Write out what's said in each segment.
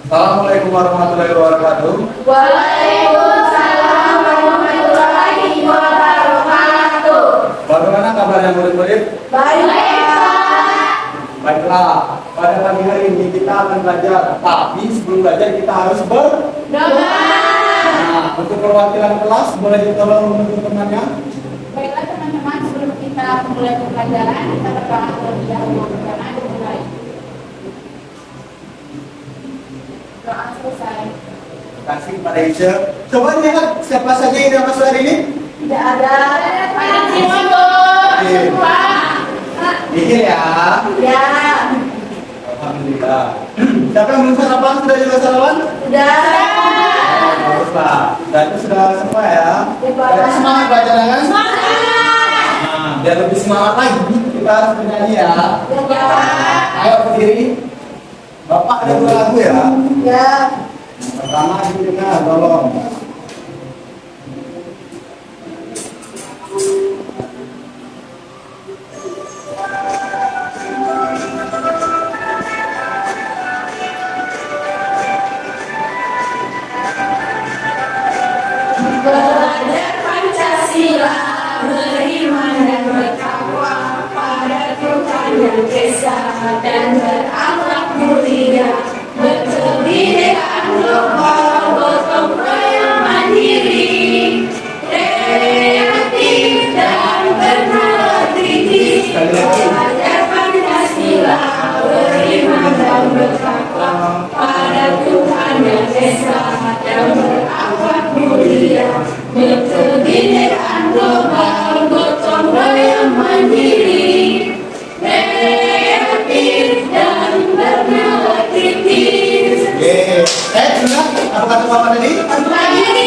Assalamualaikum warahmatullahi wabarakatuh. Waalaikumsalam warahmatullahi wabarakatuh. Bagaimana kabarnya murid-murid? Baik, Pak. Baiklah, pada pagi hari ini kita akan belajar. Tapi sebelum belajar kita harus Doa. Nah, untuk perwakilan kelas boleh ditolong menunjuk temannya. Baiklah teman-teman, sebelum kita memulai pembelajaran, kita berdoa terlebih dahulu. Karena dimulai. Doa selesai. Terima kasih kepada Isya. Coba lihat siapa saja yang sudah masuk hari ini. Tidak ada. Dikit ya. Ya, Alhamdulillah. Siapa yang belum sarapan? Sudah juga sarapan? sudah. Baguslah. Dan itu sudah semua ya. Jadi semangat belajar kan? Nah, biar lebih semangat lagi kita harus bernyanyi ya. Ya, Ayo berdiri. Bapak ada dua lagu ya. ya. Pertama judulnya tolong. Belajar Pancasila, beriman dan bertakwa pada Tuhan yang Esa dan berakhlak mulia, berkebinekaan global, gotong royong mandiri, kreatif dan bernalar kritis. Belajar Pancasila, beriman dan bertakwa pada Tuhan yang Esa dan berakhlak mulia, berkebinekaan global, gotong royong mandiri, kreatif dan bernalar kritis. Sudah. Apa kata Bapak tadi? Mandiri.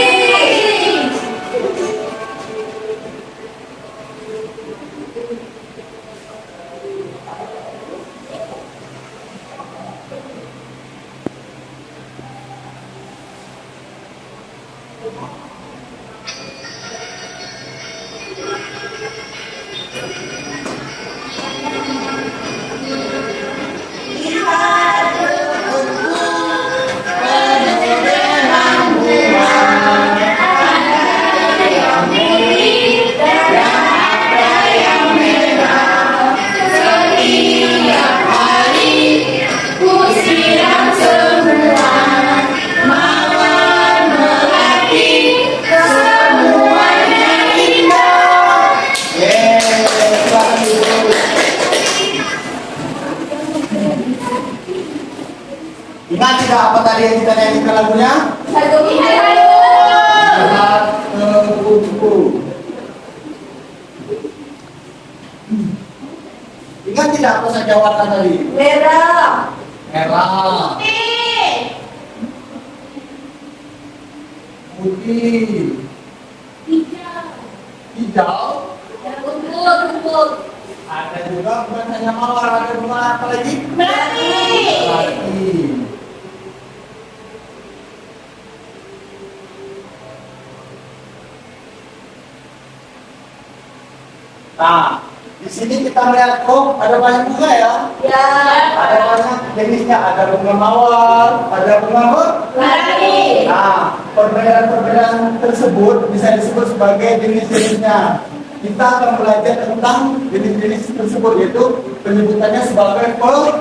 Ingat tidak apa tadi yang kita nyanyikan lagunya? Satu pihak. Lihat ke buku. Ingat tidak apa saja warna tadi? Merah. Merah, putih, hijau. Rumput. Ada juga bukan hanya mawar, ada bunga apa lagi? Melati. Melati. Nah, di sini kita melihat ada banyak bunga ya. Ya. Ada banyak jenisnya, ada bunga mawar, ada bunga Melati. Nah, perbedaan-perbedaan tersebut bisa disebut sebagai jenis-jenisnya. Kita akan belajar tentang jenis-jenis tersebut, yaitu penyebutannya sebagai flora.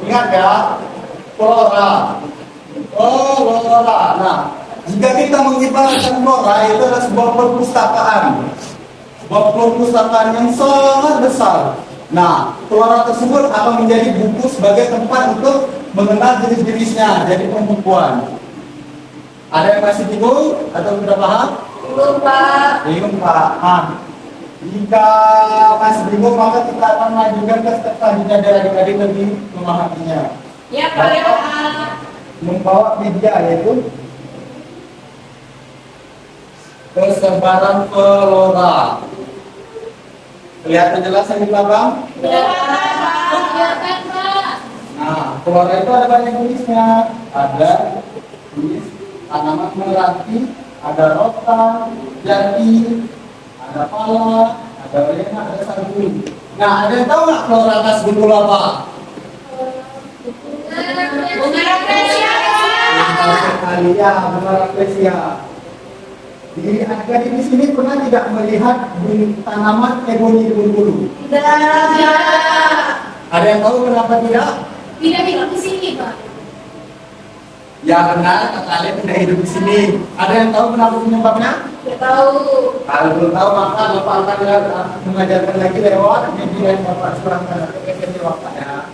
Ingat ya, flora. Flora. Nah, jika kita mengibaratkan flora itu adalah sebuah perpustakaan. Sebuah perpustakaan yang sangat besar. Nah, flora tersebut akan menjadi buku sebagai tempat untuk mengenal jenis-jenisnya, jadi pembukuan. Ada yang masih bingung atau sudah paham? Lupa. Bingung Pak. Nah, jika masih bingung maka kita akan mengajukan ke selanjutnya dari adik-adik lebih memahaminya. Ya, Pak. Membawa media yaitu kesebaran flora. Kelihatan jelas yang di belakang? Kelihatan, Pak. Nah, flora itu ada banyak jenisnya. Ada jenis tanaman melati, ada rotan, jati, ada pala, ada lena, ada sagu. Nah, ada yang tahu nggak flora khas Bengkulu apa? Bunga Rafflesia. Pintar sekali ya, bunga rafflesia. Di adik-adik di sini pernah tidak melihat tanaman eboni bulu? Tidak. Ada yang tahu kenapa tidak? Tidak hidup di sini, Pak. Ya benar, kalian tidak hidup di sini. Ada yang tahu kenapa penyebabnya? Tidak tahu. Kalau belum tahu maka Bapak akan mengajarkan lagi lewat media yang Bapak serahkan ke Bapak ya.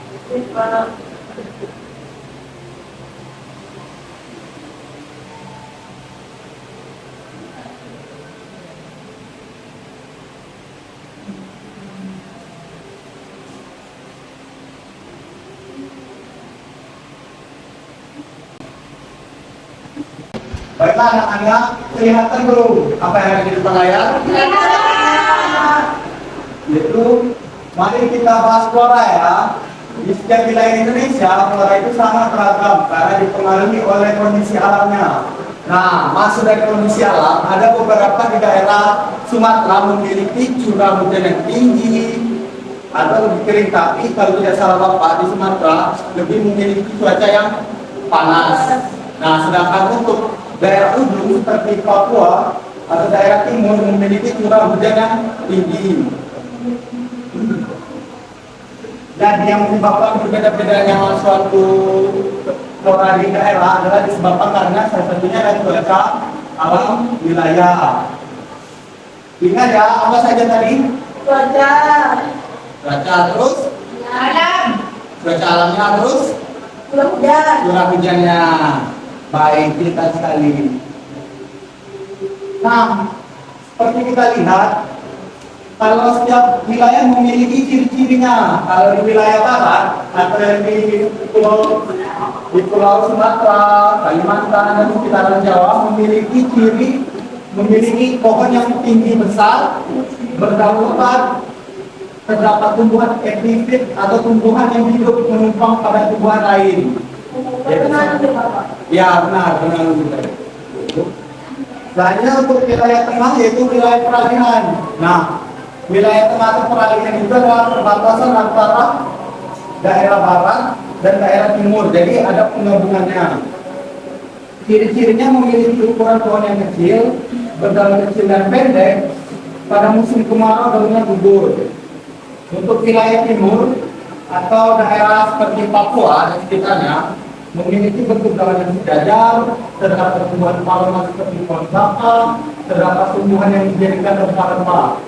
Baiklah anak-anak, kelihatan belum apa yang ada di depan layar? Yaitu, mari kita bahas flora ya. Di setiap wilayah Indonesia, flora itu sangat beragam karena dipengaruhi oleh kondisi alamnya. Nah, masuk dari kondisi alam, ada beberapa di daerah Sumatera memiliki curah hujan yang tinggi atau lebih kering, tapi kalau tidak salah Bapak, di Sumatera lebih memiliki cuaca yang panas. Nah, sedangkan untuk daerah ujung seperti Papua atau daerah timur memiliki curah hujan yang tinggi. Dan yang menyebabkan berbeda-bedanya suatu flora di daerah adalah disebabkan karena salah satunya adalah cuaca alam wilayah. Ingat ya, apa saja tadi? Cuaca. Cuaca terus, Alam. cuaca alamnya terus, Curah hujan. curah hujannya. Baik, kita sekali. Nah, seperti kita lihat, kalau setiap wilayah memiliki ciri-cirinya. Kalau di wilayah barat atau di pulau Sumatera, Kalimantan dan sekitaran Jawa memiliki memiliki pohon yang tinggi besar, berdaun lebat, terdapat tumbuhan epifit atau tumbuhan yang hidup menumpang pada tumbuhan lain. Ya benar juga. Selanjutnya untuk wilayah tengah yaitu wilayah peralihan. Nah, wilayah tengah atau peralihan itu adalah perbatasan antara daerah barat dan daerah timur. Jadi ada penggabungannya. Ciri-cirinya memiliki ukuran pohon yang kecil, berdaun kecil dan pendek. Pada musim kemarau daunnya gugur. Untuk wilayah timur atau daerah seperti Papua dan sekitarnya memiliki bentuk daun yang sejajar, terdapat tumbuhan palma seperti pohon saka, terdapat tumbuhan yang dijadikan rempah-rempah.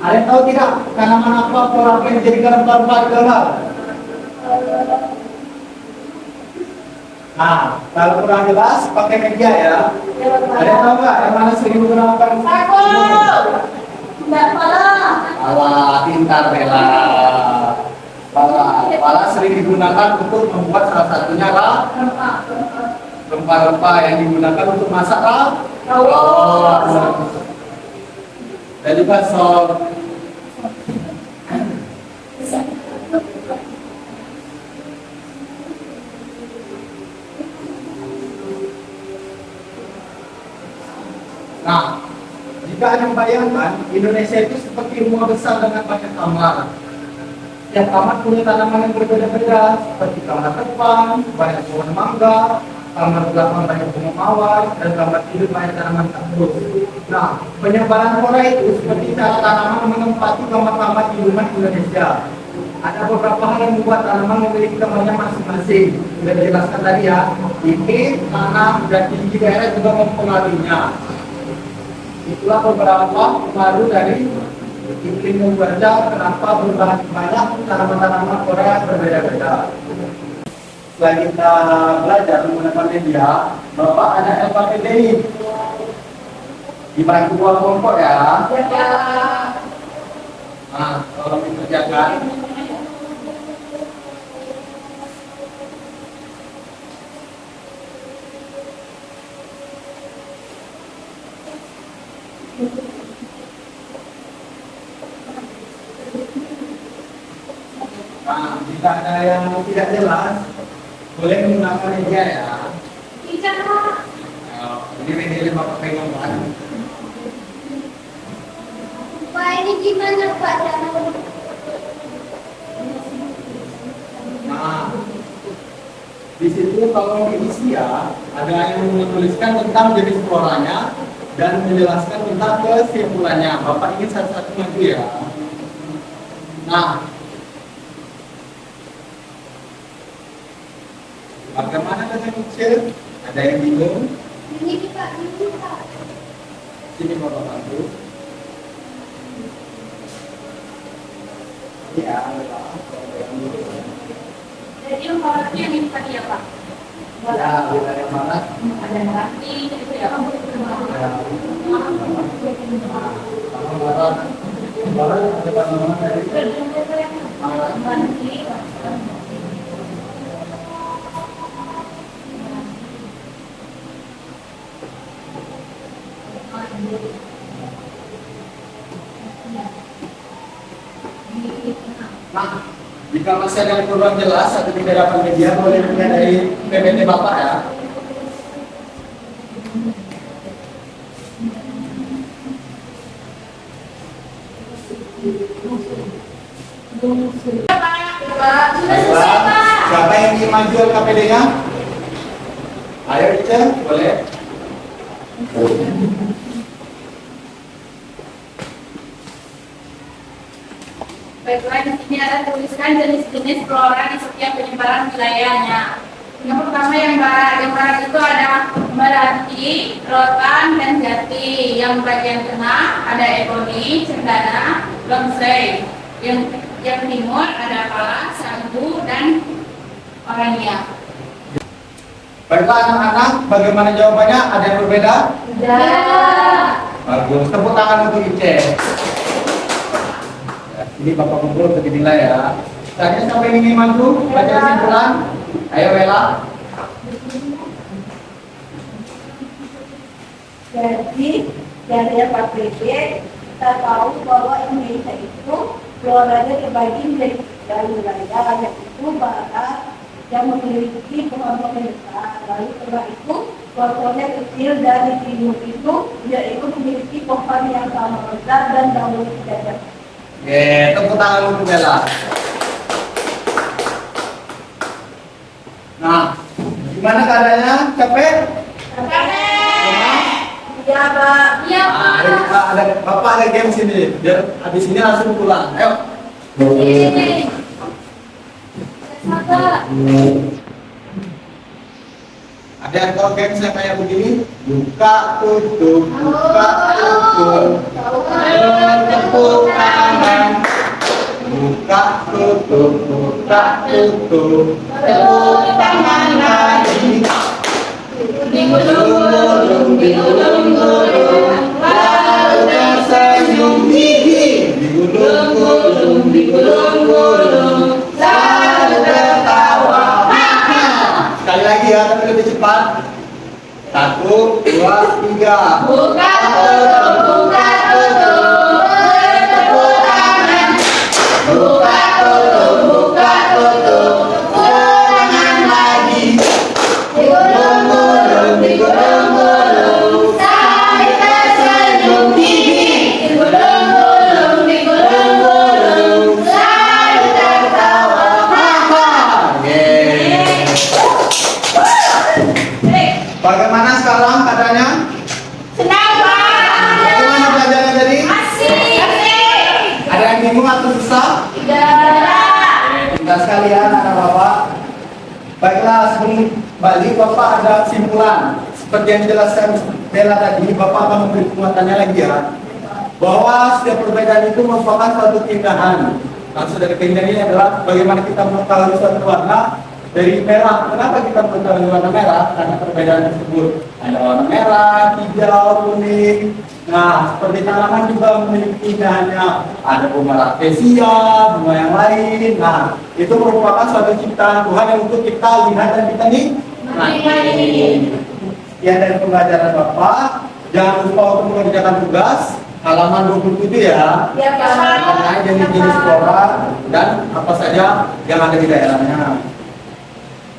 Ada yang tahu tidak tanaman apa flora yang dijadikan rempah-rempah di gambar? Nah, kalau kurang jelas pakai media ya. Ada yang tahu nggak yang mana sering menggunakan? Aku. Tidak pala. Pala, pintar Bella. Pala sering digunakan untuk membuat salah satunya rempah-rempah yang digunakan untuk masak rawon dan juga sop. Nah, jika Anda membayangkan Indonesia itu seperti rumah besar dengan banyak kamar. Setiap kamar punya tanaman yang berbeda-beda, seperti kamar depan banyak pohon mangga, kamar belakang banyak bunga mawar, dan kamar tidur banyak tanaman kaktus. Nah, penyebaran flora itu seperti cara tanaman menempati kamar-kamar di rumah Indonesia. Ada beberapa hal yang membuat tanaman memiliki kamarnya masing-masing. Sudah dijelaskan tadi ya, iklim, tanah, dan tinggi daerah juga mempengaruhinya. Itulah beberapa pengaruh dari iklim membaca kenapa berbahan banyak tanaman-tanaman Korea berbeda-beda. Selain kita belajar menggunakan media, Bapak ada LKPDI dibantu buat kelompok ya. Ya. Nah, tolong dikerjakan. Nah, jika ada yang tidak jelas, boleh menggunakan media ya. Tidak. Ini media Bapak pegang kan. Pak, ini gimana Pak? Nah, di Jadi kalau diisi ya, ada yang menuliskan tentang jenis floranya dan menjelaskan tentang kesimpulannya. Bapak ingin satu-satu maju ya. Nah, bagaimana dengan kecil? Ada yang bingung? Ini kita, ini kita. Sini Bapak bantu. Ya, Jadi yang kolornya yang tadi ya Pak? ya, wilayah mana? Ada nanti itu ya. Ya. Barat, barat ada mana dari? Nanti. Nah, jika masih ada yang kurang jelas atau tidak dapat media, boleh punya dari PPT Bapak ya. Baiklah, siapa yang ingin maju KPD-nya? Ayo Ica, boleh. Baiklah, di sini ada tuliskan jenis-jenis flora di setiap penyebaran wilayahnya. Yang pertama yang barat itu ada Melati, Rotan, dan Jati. Yang bagian tengah ada Ebony, Cendana, Longsei. Yang timur ada Pala, Sagu, dan Orania. Baiklah anak-anak, bagaimana jawabannya? Ada yang berbeda? Tidak. Bagus, tepuk tangan untuk Ice. Ini Bapak kumpul untuk dinilai ya. Tadi sampai ini maju, baca kesimpulan. Ayo Bella. Jadi dari Pak PP kita tahu bahwa Indonesia itu floranya terbagi menjadi tiga wilayah, yaitu barat yang memiliki pohon-pohon besar. Lalu setelah itu pohonnya kecil, dari timur itu yaitu memiliki pohon yang sama besar dan daunnya tidak. Oke, tepuk tangan untuk Bella. Nah, gimana keadaannya? Capek? Ya Pak. Iya, Pak. Ada Bapak ada game sini. Biar habis ini langsung pulang. Ayo. Ini. Sabar. Ada yang tahu game saya kayak begini? Buka tutup, buka tutup. Tepuk tangan. Buka tutup, buka tutup. Tepuk tangan lagi. Digulung-gulung, digulung-gulung. Lalu tersenyum gigi. Digulung-gulung, digulung-gulung. Lalu tertawa. Sekali lagi ya, tapi lebih cepat. 1, 2, 3. Buka tutup, buka tutup. Tepuk tangan. Buka tutup, buka tutup. Tangan lagi. Digulung-gulung, digulung-gulung. Sampai tersenyum gigi. Digulung-gulung, digulung-gulung. Lalu tertawa. Yeay. Bagaimana sekarang keadaannya? Senang, Pak. Bagaimana belajarnya tadi? Asik. Ada yang bingung atau susah? Tidak. Kita sekalian anak bapak. Baiklah, sebelum balik bapak ada kesimpulan. Seperti yang dijelaskan Bella tadi, bapak akan memberi penguatannya lagi ya. Bahwa setiap perbedaan itu merupakan suatu keindahan. Maksud dari keindahan ini adalah bagaimana kita mengetahui suatu warna dari merah. Kenapa kita mengetahui warna merah? Karena perbedaan tersebut. Ada warna merah, hijau, kuning. Nah, seperti tanaman juga memiliki keindahannya. Ada bunga rafflesia, bunga yang lain. Nah, itu merupakan suatu ciptaan Tuhan yang untuk kita lihat dan kita nikmati. Sekian dari pembelajaran Bapak. Jangan lupa untuk mengerjakan tugas halaman 27 ya. Ya, Pak. Mengenai jenis-jenis flora dan apa saja yang ada di daerahnya.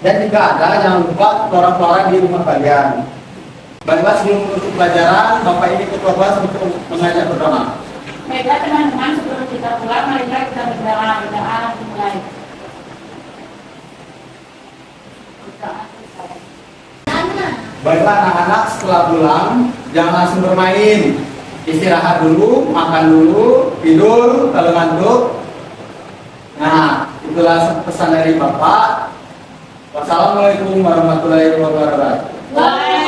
Dan jika ada, jangan lupa flora-flora di rumah kalian. Baiklah, sebelum menutup pelajaran, Bapak ini ketua kelas untuk mengajak berdoa. Baiklah teman-teman, sebelum kita pulang, marilah kita berdoa. Doa dimulai. Doa Baiklah anak-anak, setelah pulang jangan langsung bermain. Istirahat dulu, makan dulu, tidur kalau ngantuk. Nah, itulah pesan dari Bapak. Wassalamualaikum warahmatullahi wabarakatuh. Waalaikumsalam.